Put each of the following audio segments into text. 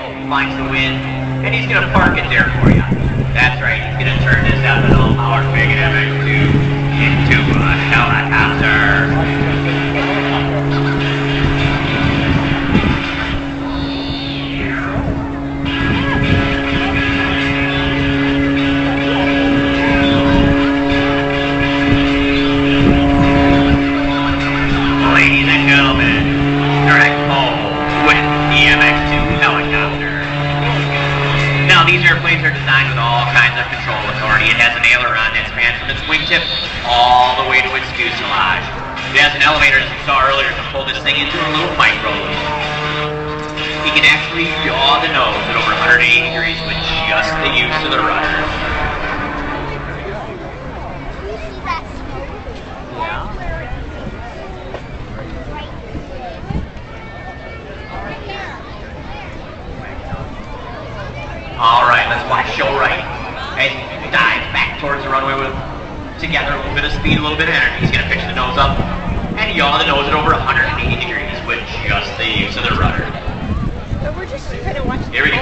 angle, finds the wind, and he's going to park it there for you. That's right, he's going to turn this ethanol-powered Big MX2 into a helicopter. Ladies and gentlemen, Greg Poe with the MX2 helicopter. Now, these airplanes are designed with all kinds of control authority. It has an aileron that spans from its wingtip all the way to its fuselage. It has an elevator, as you saw earlier, to pull this thing into a little micro loop. He can actually yaw the nose at over 180 degrees with just the use of the rudder. All right, let's watch show right. As he dives back towards the runway with together a little bit of speed, a little bit of energy. He's going to pitch the nose up and yaw the nose at over 180 degrees with just the use of the rudder. But we're just kind of watching. Here we go.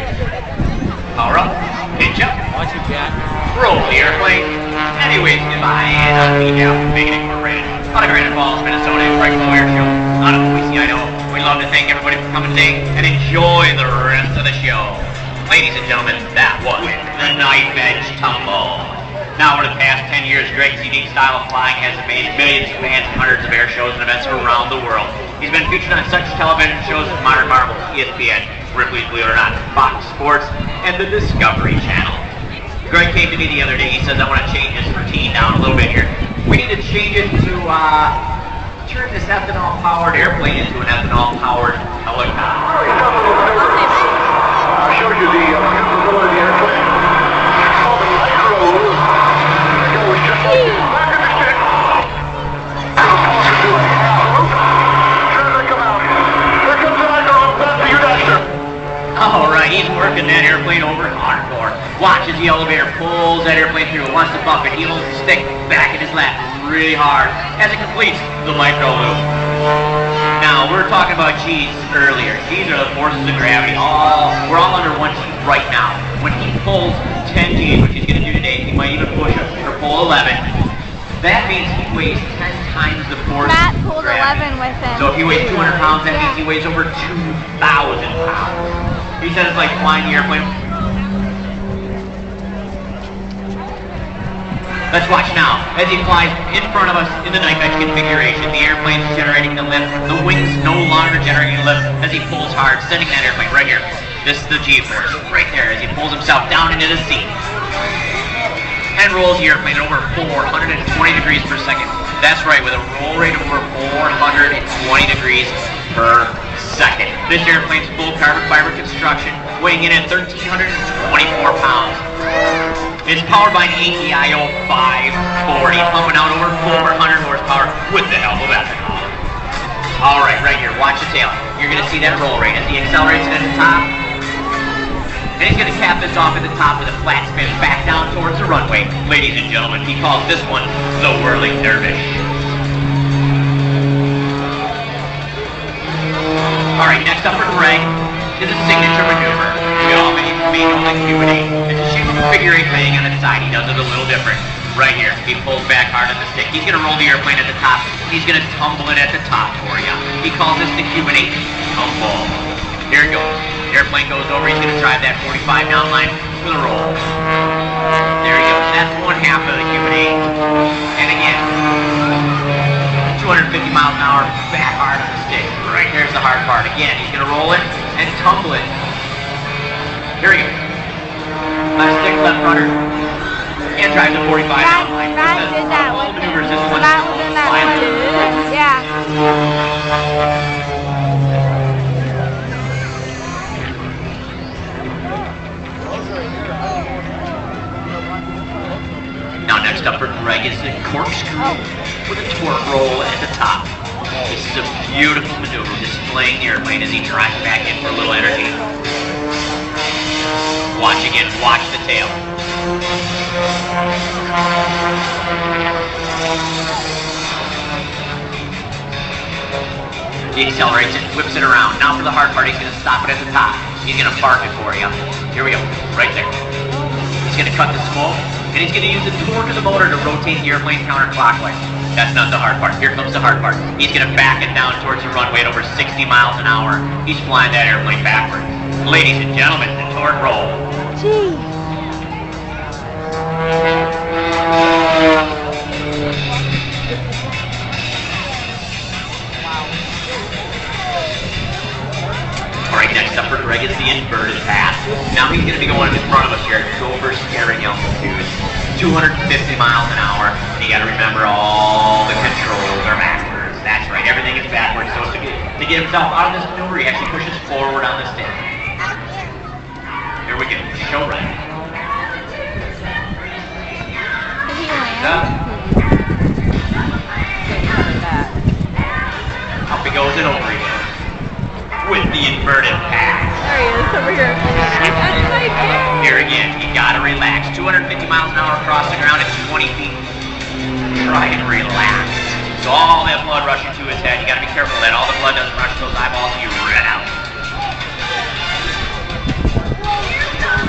Power up, pitch up, Watch it, Jack. roll the airplane, and he waves goodbye and on beat out from Bacon Incorporated. Out of Granite Falls, Minnesota, Greg Poe Air Show. Out of Boise, Idaho. We'd love to thank everybody for coming today and enjoy the rest of the show. Ladies and gentlemen, that was the Knife Edge Tumble. Now, over the past 10 years, Greg's unique style of flying has made millions of fans and hundreds of air shows and events around the world. He's been featured on such television shows as Modern Marvel, ESPN, Ripley's Believe It or Not, Fox Sports, and the Discovery Channel. Greg came to me the other day. He says, I want to change this routine down a little bit here. We need to change it to turn this ethanol-powered airplane into an ethanol-powered helicopter. Shows you the maneuverability of the airplane. All the micro goes just like this. Back in the stick. Turn it, come out. Here comes the micro. Back to you, Dexter. All right, he's working that airplane over hardcore. Watch as the elevator pulls that airplane through. Wants to bump it. He holds the stick back in his lap really hard as it completes the micro loop. Now, we were talking about G's earlier. G's are the forces of gravity. We're all under 1 G right now. When he pulls 10 G's, which he's going to do today, he might even push or pull 11. That means he weighs 10 times the force Matt of pulled gravity. 11 with him. So if he weighs 200 pounds, that means he weighs over 2,000 pounds. He said it's like flying the airplane. Let's watch now as he flies in front of us in the knife edge configuration. The airplane's generating the lift. The wings no longer generating lift as he pulls hard, sending that airplane right here. This is the G-force right there as he pulls himself down into the seat and rolls the airplane at over 420 degrees per second. That's right, with a roll rate of over 420 degrees per second. This airplane's full carbon fiber construction, weighing in at 1,324 pounds. It's powered by an ATIO 540, pumping out over 400 horsepower with the help of ethanol. All right, right here, watch the tail. You're going to see that roll rate as he accelerates it at the top. And he's going to cap this off at the top with a flat spin back down towards the runway. Ladies and gentlemen, he calls this one the Whirling Dervish. All right, next up for Greg is a signature maneuver. We all may know the Q&A. It's a shoot figure 8 laying on its side. He does it a little different. Right here, he pulls back hard on the stick. He's going to roll the airplane at the top. He's going to tumble it at the top for you. He calls this the Q&A tumble. Here it goes. The airplane goes over. He's going to drive that 45 down line with a roll. There he goes. That's one half of the Q&A. And again, 250 miles an hour, back hard on the stick. Right here's the hard part. Again, he's going to roll it and tumble it. Here we go. Left stick, left rudder. And drive the 45 down line. Matt did that all with the maneuvers him. this one. Matt was in that one. Yeah. Now next up for Greg is the corkscrew with a torque roll at the top. This is a beautiful maneuver displaying the airplane as he drives back in for a little energy. Watch again, watch the tail. He accelerates it, whips it around. Now for the hard part, he's going to stop it at the top. He's gonna park it for you. Here we go, right there. He's gonna cut the smoke, and he's gonna use the torque of the motor to rotate the airplane counterclockwise. That's not the hard part. Here comes the hard part. He's gonna back it down towards the runway at over 60 miles an hour. He's flying that airplane backwards. Ladies and gentlemen, the torque roll. Gee. Alright, next up for Greg is the inverted path. Now he's going to be going in front of us here at chauffeur steering altitude, 250 miles an hour. And you got to remember all the controls are backwards. That's right, everything is backwards. So to get himself out of this maneuver, he actually pushes forward on the stick. Here we go, show run. Up he goes and over again. With the inverted path. There he is, over here. That's my dad. Here again, you gotta relax. 250 miles an hour across the ground at 20 feet. Try and relax. So all that blood rushing to his head, you gotta be careful that all the blood doesn't rush to those eyeballs and you red out.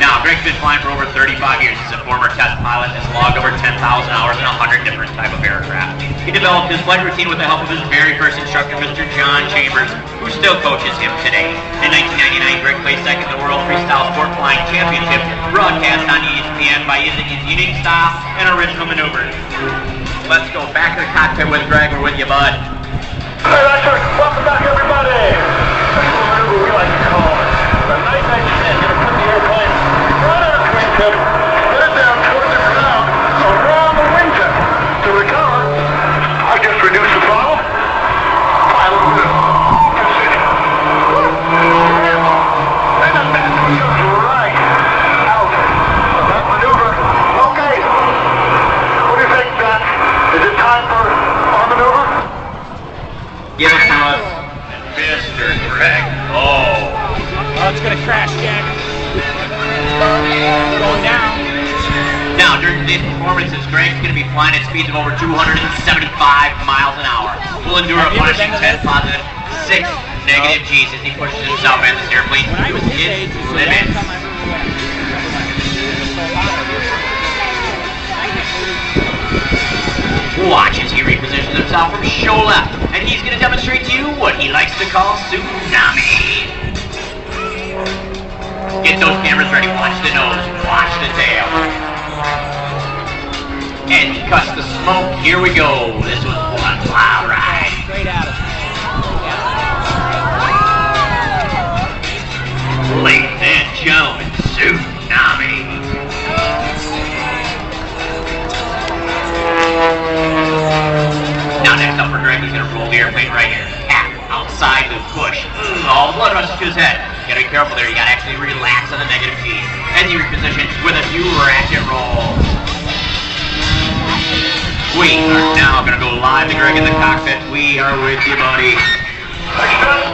Now, Greg's been flying for over 35 years. He's a former test pilot and has logged over 10,000 hours in 100 different type of aircraft. He developed his flight routine with the help of his very first instructor, Mr. John Chambers, who still coaches him today. In 1999, Greg placed second in the World Freestyle Sport Flying Championship, broadcast on ESPN by using his unique style and original maneuvers. Let's go back to the cockpit with Greg. We're with you, bud. Hey, Roger. Welcome back, everybody. This is a maneuver we like to call the night spin. You're going to put the airplane right on its wingtip, get it down toward the ground, around the wingtip. To recover, I just reduce the throttle. Pilot will precision. And then that goes right out of that maneuver. Okay. What do you think, Ben? Is it time for our maneuver? Give it to us, Mr. Greg. Oh, it's gonna crash, Jack. Going down. Now, during today's performances, Greg's going to be flying at speeds of over 275 miles an hour. Will endure a punishing 10 positive, 6 negative G's as he pushes himself and this airplane to its limits. Watch as he repositions himself from show left, and he's going to demonstrate to you what he likes to call tsunami. Get those cameras ready. Watch the nose. Watch the tail. And he cuts the smoke. Here we go. This was one wild ride. Straight out of Ladies and gentlemen, tsunami. Now next up for Greg, he's going to roll the airplane right here. Cap outside the push. All the blood rushes to his head. You gotta be careful there. You gotta actually relax on the negative G. And you reposition with a few ratchet rolls. We are now gonna go live to Greg in the cockpit. We are with you, buddy. Extend